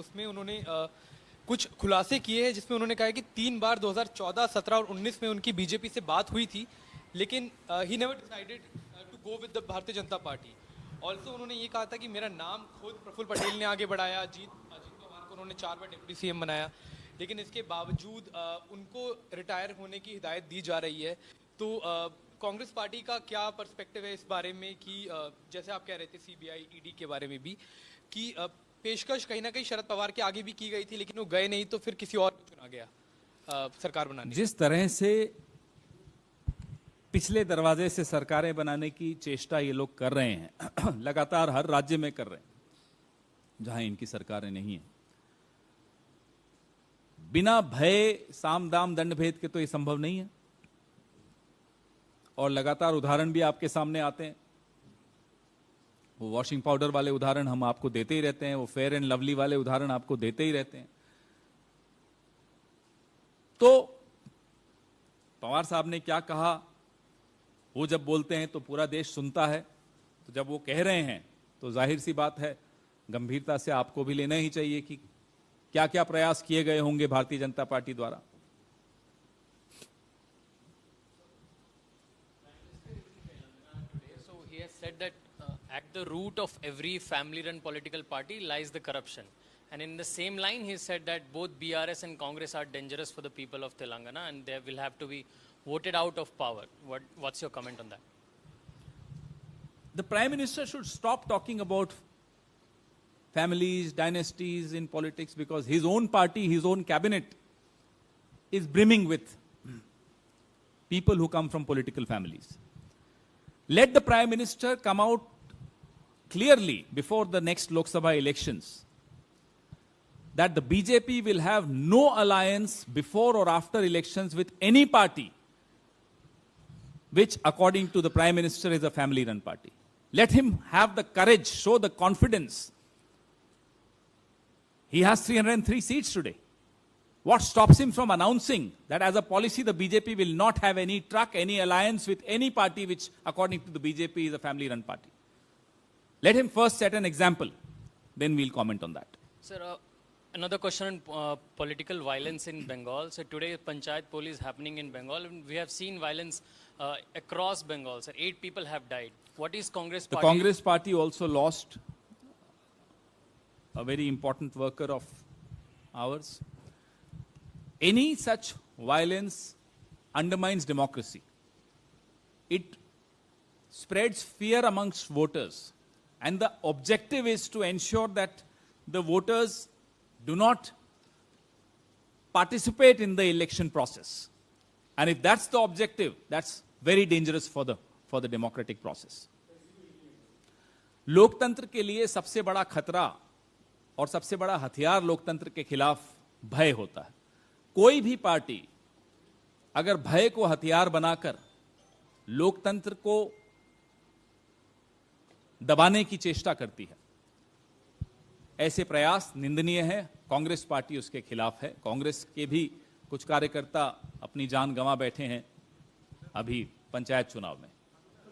उसमें उन्होंने कुछ खुलासे किए हैं, जिसमें उन्होंने कहा है कि 3 बार 2014, 17 और 19 में उनकी बीजेपी से बात हुई थी, लेकिन he never decided to go with the Bharatiya Janata party. Also उन्होंने ये कहा था कि मेरा नाम खुद प्रफुल्ल पटेल ने आगे बढ़ाया, अजीत पवार को उन्होंने 4 बार डिप्टी सीएम बनाया, लेकिन इसके बावजूद उनको रिटायर होने की हिदायत दी जा रही है। तो कांग्रेस पार्टी का क्या पर्सपेक्टिव है इस बारे में कि जैसे आप कह रहे थे सीबीआई ईडी के बारे में भी कि पेशकश कहीं ना कहीं शरद पवार के आगे भी की गई थी, लेकिन वो गए नहीं, तो फिर किसी और को चुना गया सरकार बनाने। जिस तरह से पिछले दरवाजे से सरकारें बनाने की चेष्टा ये लोग कर रहे हैं लगातार हर राज्य में कर रहे हैं जहां इनकी सरकारें नहीं है, बिना भय साम दाम दंड भेद के तो ये संभव नहीं है। और लगातार उदाहरण भी आपके सामने आते हैं। वो वॉशिंग पाउडर वाले उदाहरण हम आपको देते ही रहते हैं, वो फेयर एंड लवली वाले उदाहरण आपको देते ही रहते हैं। तो पवार साहब ने क्या कहा, वो जब बोलते हैं तो पूरा देश सुनता है, तो जब वो कह रहे हैं तो जाहिर सी बात है गंभीरता से आपको भी लेना ही चाहिए कि क्या क्या प्रयास किए गए होंगे भारतीय जनता पार्टी द्वारा। So he has said that at the root of every family-run political party lies the corruption. And in the same line, he said that both BRS and Congress are dangerous for the people of Telangana and they will have to be voted out of power. What's your comment on that? The Prime Minister should stop talking about families, dynasties in politics, because his own party, his own cabinet is brimming with people who come from political families. Let the Prime Minister come out clearly before the next Lok Sabha elections that the BJP will have no alliance before or after elections with any party which, according to the Prime Minister, is a family-run party. Let him have the courage, show the confidence. He has 303 seats today. What stops him from announcing that as a policy the BJP will not have any truck, any alliance with any party which, according to the BJP, is a family-run party? Let him first set an example, then we'll comment on that. Sir, another question on political violence in Bengal. So today Panchayat poll is happening in Bengal, and we have seen violence across Bengal. So 8 people have died. What is Congress party? The Congress party also lost a very important worker of ours. Any such violence undermines democracy. It spreads fear amongst voters. And the objective is to ensure that the voters do not participate in the election process. And if that's the objective, that's very dangerous for the democratic process. लोकतंत्र के लिए सबसे बड़ा खतरा और सबसे बड़ा हथियार लोकतंत्र के खिलाफ भय होता है। कोई भी पार्टी अगर भय को हथियार बनाकर लोकतंत्र को दबाने की चेष्टा करती है, ऐसे प्रयास निंदनीय है। कांग्रेस पार्टी उसके खिलाफ है। कांग्रेस के भी कुछ कार्यकर्ता अपनी जान गंवा बैठे हैं अभी पंचायत चुनाव में।